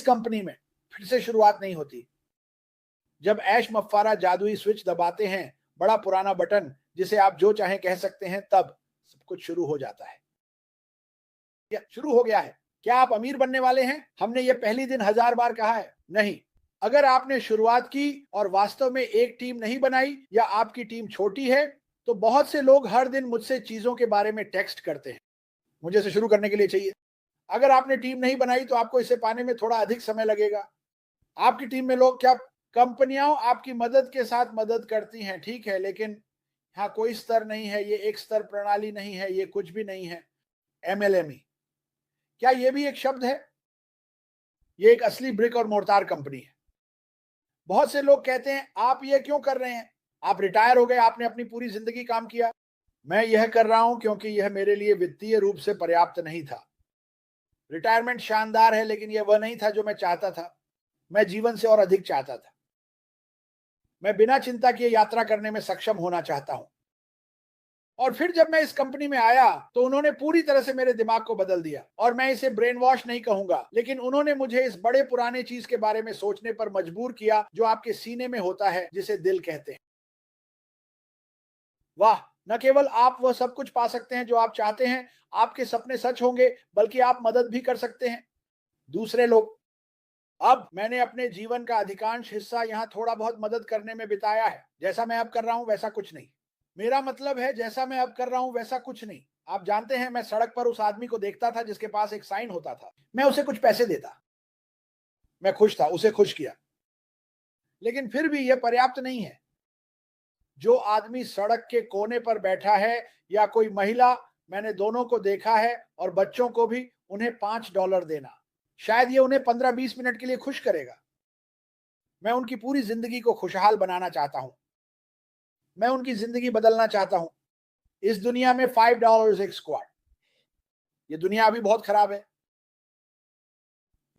इस कंपनी में फिर से शुरुआत नहीं होती। जब ऐश मफ्फारा जादुई स्विच दबाते हैं, बड़ा पुराना बटन जिसे आप जो चाहें कह सकते हैं, तब सब कुछ शुरू हो जाता है। क्या शुरू हो गया है? क्या आप अमीर बनने वाले हैं? हमने ये पहली दिन 1000 बार कहा है। नहीं। अगर आपने शुरुआत की और वास्तव में एक टीम नहीं बनाई या आपकी टीम छोटी है, तो बहुत से लोग हर दिन मुझसे चीजों के बारे में टेक्स्ट करते हैं, मुझे इसे शुरू करने के लिए चाहिए। अगर आपने टीम नहीं बनाई तो आपको इसे पाने में थोड़ा अधिक समय लगेगा। आपकी टीम में लोग क्या, कंपनियां आपकी मदद के साथ मदद करती हैं, ठीक है, लेकिन यहाँ कोई स्तर नहीं है, ये एक स्तर प्रणाली नहीं है, ये कुछ भी नहीं है। एमएलएमई, क्या ये भी एक शब्द है? ये एक असली ब्रिक और मोर्टार कंपनी है। बहुत से लोग कहते हैं आप ये क्यों कर रहे हैं? आप रिटायर हो गए, आपने अपनी पूरी जिंदगी काम किया। मैं यह कर रहा हूं क्योंकि यह मेरे लिए वित्तीय रूप से पर्याप्त नहीं था। रिटायरमेंट शानदार है, लेकिन यह वह नहीं था जो मैं चाहता था। मैं जीवन से और अधिक चाहता था। मैं बिना चिंता किए यात्रा करने में सक्षम होना चाहता हूं। और फिर जब मैं इस कंपनी में आया तो उन्होंने पूरी तरह से मेरे दिमाग को बदल दिया। और मैं इसे ब्रेन वॉश नहीं कहूंगा, लेकिन उन्होंने मुझे इस बड़े पुराने चीज के बारे में सोचने पर मजबूर किया जो आपके सीने में होता है, जिसे दिल कहते हैं। वाह, न केवल आप वह सब कुछ पा सकते हैं जो आप चाहते हैं, आपके सपने सच होंगे, बल्कि आप मदद भी कर सकते हैं। दूसरे लोग। अब मैंने अपने जीवन का अधिकांश हिस्सा यहाँ थोड़ा बहुत मदद करने में बिताया है। जैसा मैं अब कर रहा हूँ वैसा कुछ नहीं। मेरा मतलब है, जैसा मैं अब कर रहा हूँ वैसा कुछ नहीं। आप जानते हैं, मैं सड़क पर उस आदमी को देखता था जिसके पास एक साइन होता था। मैं उसे कुछ पैसे देता। मैं खुश था, उसे खुश किया। लेकिन फिर भी यह पर्याप्त नहीं है। जो आदमी सड़क के कोने पर बैठा है या कोई महिला, मैंने दोनों को देखा है, और बच्चों को भी, उन्हें $5 देना, शायद ये उन्हें 15-20 मिनट के लिए खुश करेगा। मैं उनकी पूरी जिंदगी को खुशहाल बनाना चाहता हूं। मैं उनकी जिंदगी बदलना चाहता हूं। इस दुनिया में $5 एक स्क्वाड। ये दुनिया अभी बहुत खराब है।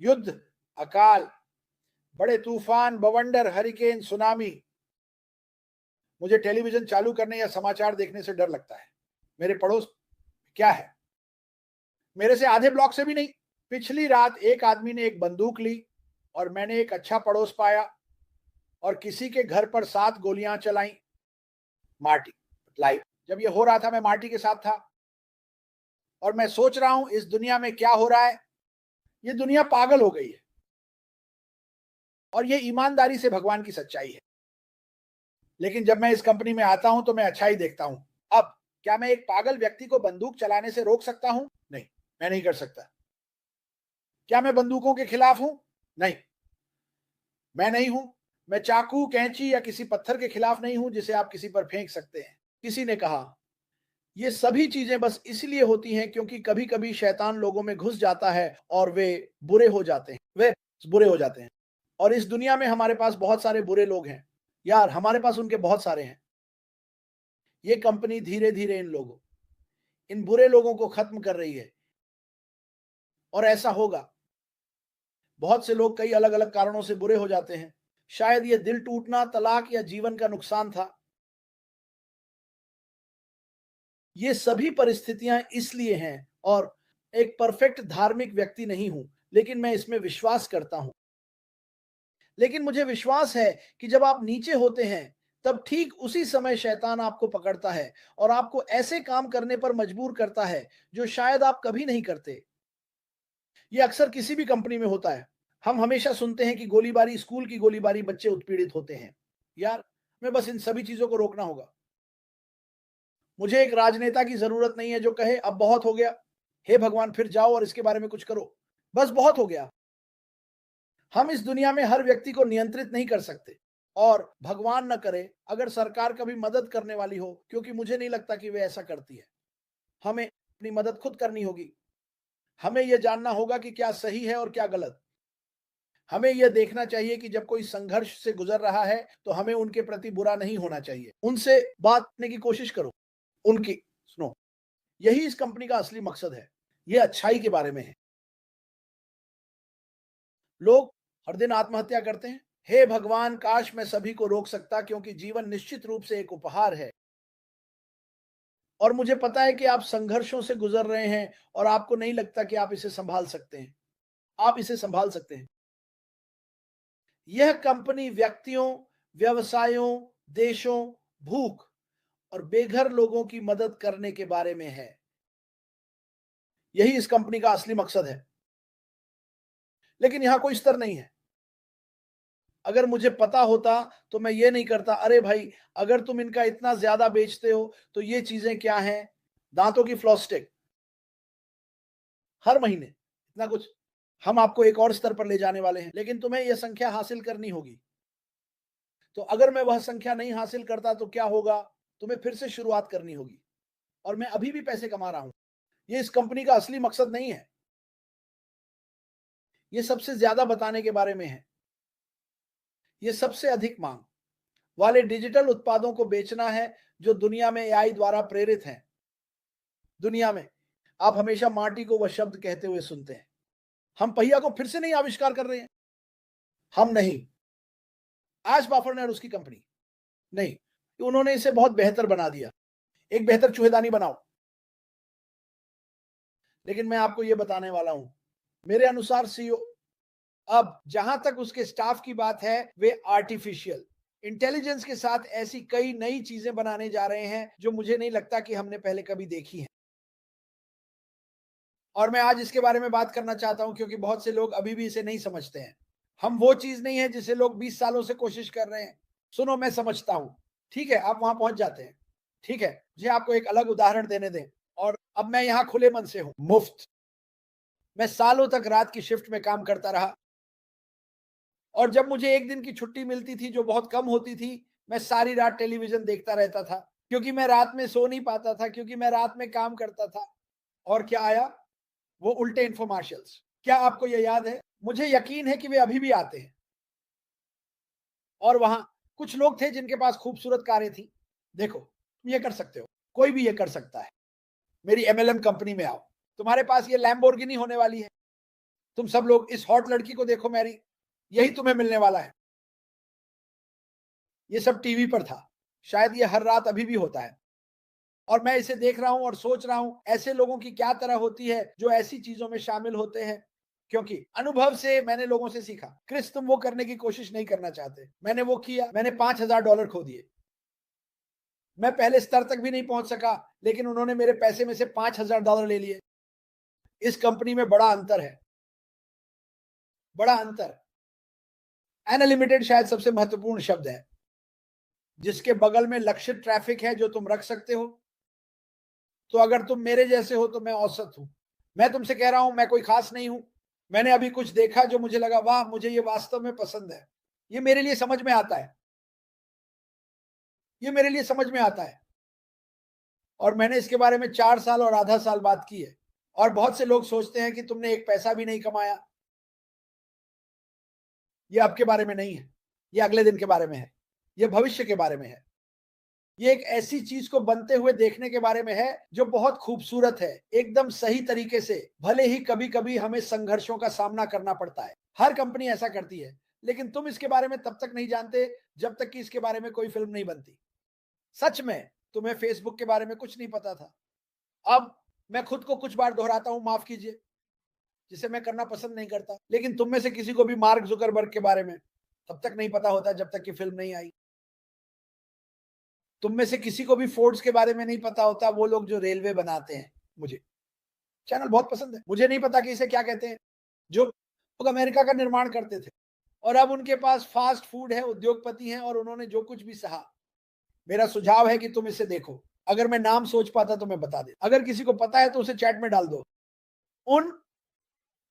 युद्ध, अकाल, बड़े तूफान, बवंडर, हरिकेन, सुनामी। मुझे टेलीविजन चालू करने या समाचार देखने से डर लगता है। मेरे पड़ोस क्या है? मेरे से आधे ब्लॉक से भी नहीं। पिछली रात एक आदमी ने एक बंदूक ली और मैंने एक अच्छा पड़ोस पाया, और किसी के घर पर 7 गोलियां चलाई। Marty, live. जब ये हो रहा था मैं मार्टी के साथ था, और मैं सोच रहा हूं इस दुनिया में क्या हो रहा है। ये दुनिया पागल हो गई है। और ये ईमानदारी से भगवान की सच्चाई है। लेकिन जब मैं इस कंपनी में आता हूं तो मैं अच्छाई देखता हूं। अब क्या मैं एक पागल व्यक्ति को बंदूक चलाने से रोक सकता हूं? नहीं, मैं नहीं कर सकता। क्या मैं बंदूकों के खिलाफ हूं? नहीं, मैं नहीं हूं। मैं चाकू, कैंची या किसी पत्थर के खिलाफ नहीं हूं जिसे आप किसी पर फेंक सकते हैं। किसी ने कहा, ये सभी चीजें बस इसलिए होती हैं क्योंकि कभी कभी शैतान लोगों में घुस जाता है और वे बुरे हो जाते हैं। वे बुरे हो जाते हैं। और इस दुनिया में हमारे पास बहुत सारे बुरे लोग हैं। यार, हमारे पास उनके बहुत सारे हैं। ये कंपनी धीरे धीरे इन बुरे लोगों को खत्म कर रही है। और ऐसा होगा। बहुत से लोग कई अलग अलग कारणों से बुरे हो जाते हैं। शायद ये दिल टूटना, तलाक या जीवन का नुकसान था। ये सभी परिस्थितियां इसलिए हैं। और एक परफेक्ट धार्मिक व्यक्ति नहीं हूं, लेकिन मैं इसमें विश्वास करता हूं। लेकिन मुझे विश्वास है कि जब आप नीचे होते हैं, तब ठीक उसी समय शैतान आपको पकड़ता है और आपको ऐसे काम करने पर मजबूर करता है जो शायद आप कभी नहीं करते। ये अक्सर किसी भी कंपनी में होता है। हम हमेशा सुनते हैं कि गोलीबारी, स्कूल की गोलीबारी, बच्चे उत्पीड़ित होते हैं। यार, मैं बस इन सभी चीजों को रोकना होगा। मुझे एक राजनेता की जरूरत नहीं है जो कहे अब बहुत हो गया, हे भगवान फिर जाओ और इसके बारे में कुछ करो, बस बहुत हो गया। हम इस दुनिया में हर व्यक्ति को नियंत्रित नहीं कर सकते। और भगवान न करे अगर सरकार कभी मदद करने वाली हो, क्योंकि मुझे नहीं लगता कि वे ऐसा करती है। हमें अपनी मदद खुद करनी होगी। हमें यह जानना होगा कि क्या सही है और क्या गलत। हमें यह देखना चाहिए कि जब कोई संघर्ष से गुजर रहा है तो हमें उनके प्रति बुरा नहीं होना चाहिए। उनसे बात करने की कोशिश करो। उनकी सुनो। यही इस कंपनी का असली मकसद है। यह अच्छाई के बारे में है। लोग हर दिन आत्महत्या करते हैं। हे भगवान, काश मैं सभी को रोक सकता, क्योंकि जीवन निश्चित रूप से एक उपहार है। और मुझे पता है कि आप संघर्षों से गुजर रहे हैं और आपको नहीं लगता कि आप इसे संभाल सकते हैं। आप इसे संभाल सकते हैं। यह कंपनी व्यक्तियों, व्यवसायों, देशों, भूख और बेघर लोगों की मदद करने के बारे में है। यही इस कंपनी का असली मकसद है। लेकिन यहां कोई स्तर नहीं है। अगर मुझे पता होता तो मैं ये नहीं करता, अरे भाई अगर तुम इनका इतना ज्यादा बेचते हो तो ये चीजें क्या हैं, दांतों की फ्लॉस स्टिक हर महीने इतना कुछ, हम आपको एक और स्तर पर ले जाने वाले हैं, लेकिन तुम्हें यह संख्या हासिल करनी होगी। तो अगर मैं वह संख्या नहीं हासिल करता तो क्या होगा, तुम्हें फिर से शुरुआत करनी होगी। और मैं अभी भी पैसे कमा रहा हूं। ये इस कंपनी का असली मकसद नहीं है। ये सबसे ज्यादा बताने के बारे में है। ये सबसे अधिक मांग वाले डिजिटल उत्पादों को बेचना है जो दुनिया में एआई द्वारा प्रेरित हैं। दुनिया में आप हमेशा माटी को वह शब्द कहते हुए सुनते हैं। हम पहिया को फिर से नहीं आविष्कार कर रहे हैं। हम नहीं, आज बाफर ने और उसकी कंपनी नहीं, उन्होंने इसे बहुत बेहतर बना दिया। एक बेहतर चूहेदानी बनाओ। लेकिन मैं आपको यह बताने वाला हूं, मेरे अनुसार सीईओ अब जहां तक उसके स्टाफ की बात है, वे आर्टिफिशियल इंटेलिजेंस के साथ ऐसी कई नई चीजें बनाने जा रहे हैं जो मुझे नहीं लगता कि हमने पहले कभी देखी हैं। और मैं आज इसके बारे में बात करना चाहता हूं क्योंकि बहुत से लोग अभी भी इसे नहीं समझते हैं। हम वो चीज नहीं है जिसे लोग 20 सालों से कोशिश कर रहे हैं। सुनो, मैं समझता हूं। ठीक है, आप वहां पहुंच जाते हैं। ठीक है, मुझे आपको एक अलग उदाहरण देने दें। और अब मैं यहां खुले मन से हूं, मुफ्त। मैं सालों तक रात की शिफ्ट में काम करता रहा। और जब मुझे एक दिन की छुट्टी मिलती थी जो बहुत कम होती थी, मैं सारी रात टेलीविजन देखता रहता था क्योंकि मैं रात में सो नहीं पाता था, क्योंकि मैं रात में काम करता था। और क्या आया? वो उल्टे इन्फोमार्शल्स। क्या आपको ये याद है? मुझे यकीन है कि वे अभी भी आते हैं। और वहां कुछ लोग थे जिनके पास खूबसूरत कारें थी। देखो, तुम ये कर सकते हो, कोई भी ये कर सकता है। मेरी एमएलएम कंपनी में आओ, तुम्हारे पास ये लैम्बोर्गिनी होने वाली है। तुम सब लोग इस हॉट लड़की को देखो मैरी, यही तुम्हें मिलने वाला है। ये सब टीवी पर था, शायद ये हर रात अभी भी होता है। और मैं इसे देख रहा हूं और सोच रहा हूं ऐसे लोगों की क्या तरह होती है जो ऐसी चीजों में शामिल होते हैं। क्योंकि अनुभव से मैंने लोगों से सीखा, क्रिस तुम वो करने की कोशिश नहीं करना चाहते। मैंने वो किया, मैंने $5,000 खो दिए। मैं पहले स्तर तक भी नहीं पहुंच सका, लेकिन उन्होंने मेरे पैसे में से $5,000 ले लिए। इस कंपनी में बड़ा अंतर है, बड़ा अंतर। अनलिमिटेड शायद सबसे महत्वपूर्ण शब्द है, जिसके बगल में लक्षित ट्रैफिक है जो तुम रख सकते हो। तो अगर तुम मेरे जैसे हो तो मैं औसत हूं। मैं तुमसे कह रहा हूं मैं कोई खास नहीं हूं। मैंने अभी कुछ देखा जो मुझे लगा वाह, मुझे ये वास्तव में पसंद है। ये मेरे लिए समझ में आता है। ये मेरे लिए समझ में आता है। और मैंने इसके बारे में 4 साल और आधा साल बात की है। और बहुत से लोग सोचते हैं कि तुमने एक पैसा भी नहीं कमाया। ये आपके बारे में नहीं है। ये अगले दिन के बारे में है। ये भविष्य के बारे में है। ये एक ऐसी चीज को बनते हुए देखने के बारे में है जो बहुत खूबसूरत है, एकदम सही तरीके से। भले ही कभी कभी हमें संघर्षों का सामना करना पड़ता है। हर कंपनी ऐसा करती है। लेकिन तुम इसके बारे में तब तक नहीं जानते जब तक कि इसके बारे में कोई फिल्म नहीं बनती। सच में तुम्हें फेसबुक के बारे में कुछ नहीं पता था। अब मैं खुद को कुछ बार दोहराता हूं, माफ कीजिए, जिसे मैं करना पसंद नहीं करता। लेकिन तुम में से किसी को भी मार्क जुकरबर्ग के बारे में तब तक नहीं पता होता जब तक कि फिल्म नहीं आई। तुम में से किसी को भी फोर्ड्स के बारे में नहीं पता होता, वो लोग जो रेलवे बनाते हैं। मुझे चैनल बहुत पसंद है। मुझे नहीं पता कि इसे क्या कहते हैं, जो लोग अमेरिका का निर्माण करते थे और अब उनके पास फास्ट फूड है, उद्योगपति हैं और उन्होंने जो कुछ भी सहा। मेरा सुझाव है कि तुम इसे देखो। अगर मैं नाम सोच पाता तो मैं बता दे, अगर किसी को पता है तो उसे चैट में डाल दो। उन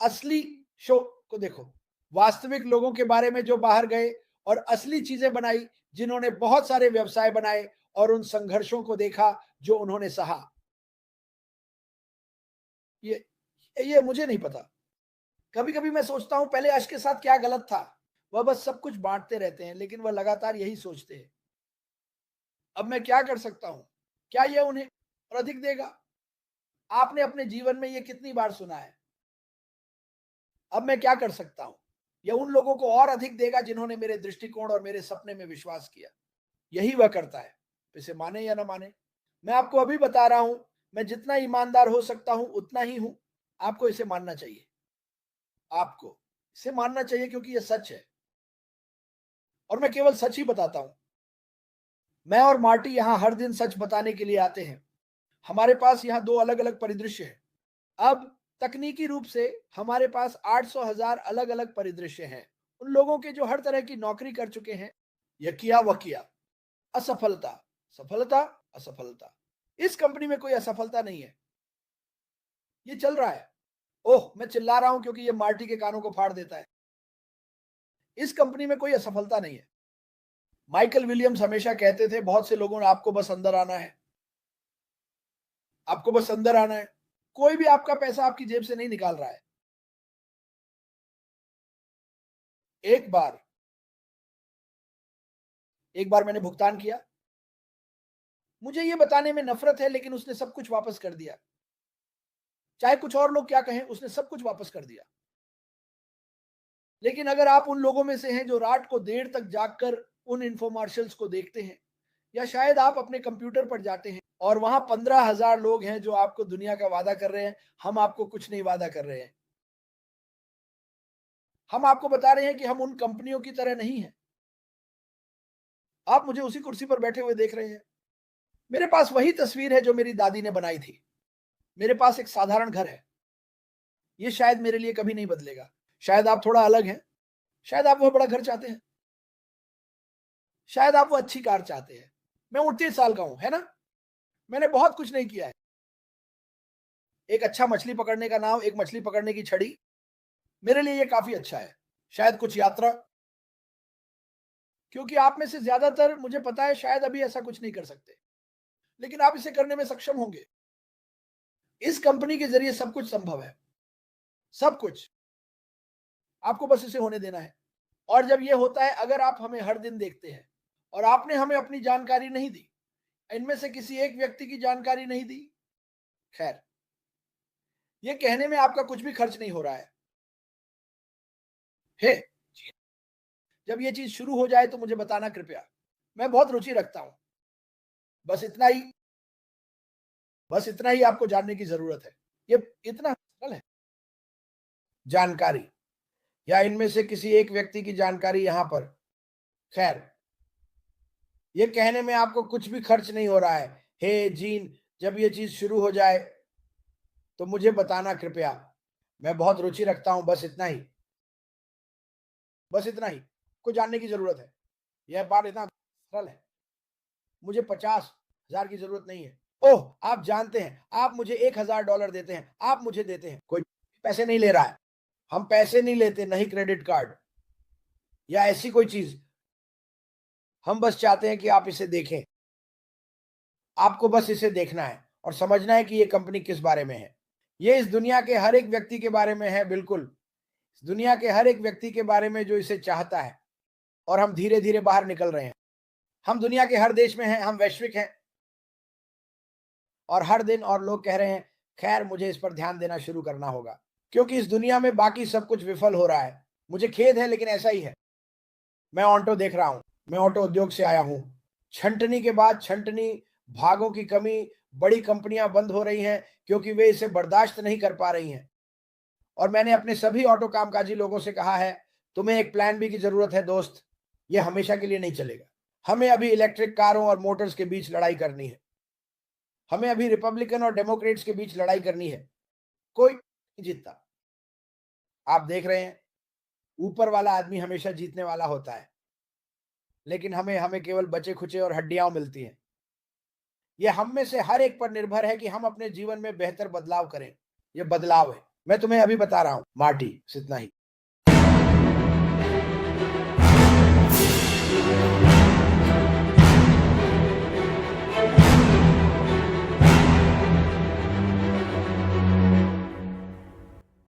असली शो को देखो, वास्तविक लोगों के बारे में जो बाहर गए और असली चीजें बनाई, जिन्होंने बहुत सारे व्यवसाय बनाए और उन संघर्षों को देखा जो उन्होंने सहा। ये ये मुझे नहीं पता। कभी कभी मैं सोचता हूं पहले अश के साथ क्या गलत था। वह बस सब कुछ बांटते रहते हैं, लेकिन वह लगातार यही सोचते हैं। अब मैं क्या कर सकता हूं? क्या यह उन्हें और अधिक देगा? आपने अपने जीवन में यह कितनी बार सुना है? अब मैं क्या कर सकता हूं? यह उन लोगों को और अधिक देगा जिन्होंने मेरे दृष्टिकोण और मेरे सपने में विश्वास किया। यही वह करता है, इसे माने या ना माने। मैं आपको अभी बता रहा हूं, मैं जितना ईमानदार हो सकता हूं उतना ही हूं। आपको इसे मानना चाहिए। आपको इसे मानना चाहिए क्योंकि यह सच है। और मैं केवल सच ही बताता हूं। मैं और मार्टी यहां हर दिन सच बताने के लिए आते हैं। हमारे पास यहां दो अलग अलग परिदृश्य हैं। अब तकनीकी रूप से हमारे पास 800,000 अलग अलग परिदृश्य हैं, उन लोगों के जो हर तरह की नौकरी कर चुके हैं। यह किया वह किया, असफलता, सफलता, असफलता। इस कंपनी में कोई असफलता नहीं है, ये चल रहा है। ओह, मैं चिल्ला रहा हूं क्योंकि ये मार्टी के कानों को फाड़ देता है। इस कंपनी में कोई असफलता नहीं है। माइकल विलियम्स हमेशा कहते थे, बहुत से लोगों ने, आपको बस अंदर आना है, आपको बस अंदर आना है। कोई भी आपका पैसा आपकी जेब से नहीं निकाल रहा है। एक बार मैंने भुगतान किया, मुझे ये बताने में नफरत है, लेकिन उसने सब कुछ वापस कर दिया। चाहे कुछ और लोग क्या कहें, उसने सब कुछ वापस कर दिया। लेकिन अगर आप उन लोगों में से हैं जो रात को देर तक जागकर उन इंफोमर्शियल्स को देखते हैं, या शायद आप अपने कंप्यूटर पर जाते हैं और वहां 15,000 लोग हैं जो आपको दुनिया का वादा कर रहे हैं, हम आपको कुछ नहीं वादा कर रहे हैं। हम आपको बता रहे हैं कि हम उन कंपनियों की तरह नहीं हैं। आप मुझे उसी कुर्सी पर बैठे हुए देख रहे हैं। मेरे पास वही तस्वीर है जो मेरी दादी ने बनाई थी। मेरे पास एक साधारण घर है। ये शायद मेरे लिए कभी नहीं बदलेगा। शायद आप थोड़ा अलग हैं। शायद आप वो बड़ा घर चाहते हैं। शायद आप वो अच्छी कार चाहते हैं। मैं 29 साल का हूं, है ना? मैंने बहुत कुछ नहीं किया है। एक अच्छा मछली पकड़ने का नाव, एक मछली पकड़ने की छड़ी, मेरे लिए ये काफी अच्छा है। शायद कुछ यात्रा, क्योंकि आप में से ज्यादातर, मुझे पता है, शायद अभी ऐसा कुछ नहीं कर सकते, लेकिन आप इसे करने में सक्षम होंगे। इस कंपनी के जरिए सब कुछ संभव है। सब कुछ। आपको बस इसे होने देना है। और जब ये होता है, अगर आप हमें हर दिन देखते हैं और आपने हमें अपनी जानकारी नहीं दी, इनमें से किसी एक व्यक्ति की जानकारी नहीं दी, खैर, ये कहने में आपका कुछ भी खर्च नहीं हो रहा है। हे, जब ये चीज शुरू हो जाए तो मुझे बताना कृपया। मैं बहुत रुचि रखता हूं। बस इतना ही, बस इतना ही आपको जानने की जरूरत है। ये इतना सरल है। जानकारी, या इनमें से किसी एक व्यक्ति की जानकारी यहां पर, खैर, ये कहने में आपको कुछ भी खर्च नहीं हो रहा है। हे जीन, जब ये चीज शुरू हो जाए तो मुझे बताना कृपया। मैं बहुत रुचि रखता हूं। बस इतना ही, बस इतना ही को जानने की जरूरत है। यह बात इतना सरल है। मुझे 50,000 की जरूरत नहीं है। ओह, आप जानते हैं, आप मुझे $1,000 देते हैं, आप मुझे देते हैं, कोई पैसे नहीं ले रहा है। हम पैसे नहीं लेते, नहीं क्रेडिट कार्ड या ऐसी कोई चीज। हम बस चाहते हैं कि आप इसे देखें। आपको बस इसे देखना है और समझना है कि ये कंपनी किस बारे में है। ये इस दुनिया के हर एक व्यक्ति के बारे में है, बिल्कुल। इस दुनिया के हर एक व्यक्ति के बारे में जो इसे चाहता है। और हम धीरे धीरे बाहर निकल रहे हैं। हम दुनिया के हर देश में हैं, हम वैश्विक हैं। और हर दिन और लोग कह रहे हैं, खैर, मुझे इस पर ध्यान देना शुरू करना होगा, क्योंकि इस दुनिया में बाकी सब कुछ विफल हो रहा है। मुझे खेद है, लेकिन ऐसा ही है। मैं ऑटो देख रहा हूं। मैं ऑटो उद्योग से आया हूं। छंटनी के बाद छंटनी, भागों की कमी, बड़ी कंपनियां बंद हो रही हैं क्योंकि वे इसे बर्दाश्त नहीं कर पा रही हैं। और मैंने अपने सभी ऑटो कामकाजी लोगों से कहा है, तुम्हें एक प्लान बी की जरूरत है दोस्त। ये हमेशा के लिए नहीं चलेगा। हमें अभी इलेक्ट्रिक कारों और मोटर्स के बीच लड़ाई करनी है। हमें अभी रिपब्लिकन और डेमोक्रेट्स के बीच लड़ाई करनी है। कोई नहीं जीतता। आप देख रहे हैं, ऊपर वाला आदमी हमेशा जीतने वाला होता है, लेकिन हमें हमें केवल बचे खुचे और हड्डियां मिलती हैं। ये हम में से हर एक पर निर्भर है कि हम अपने जीवन में बेहतर बदलाव करें। ये बदलाव है। मैं तुम्हें अभी बता रहा हूं, मार्टी, इतना ही।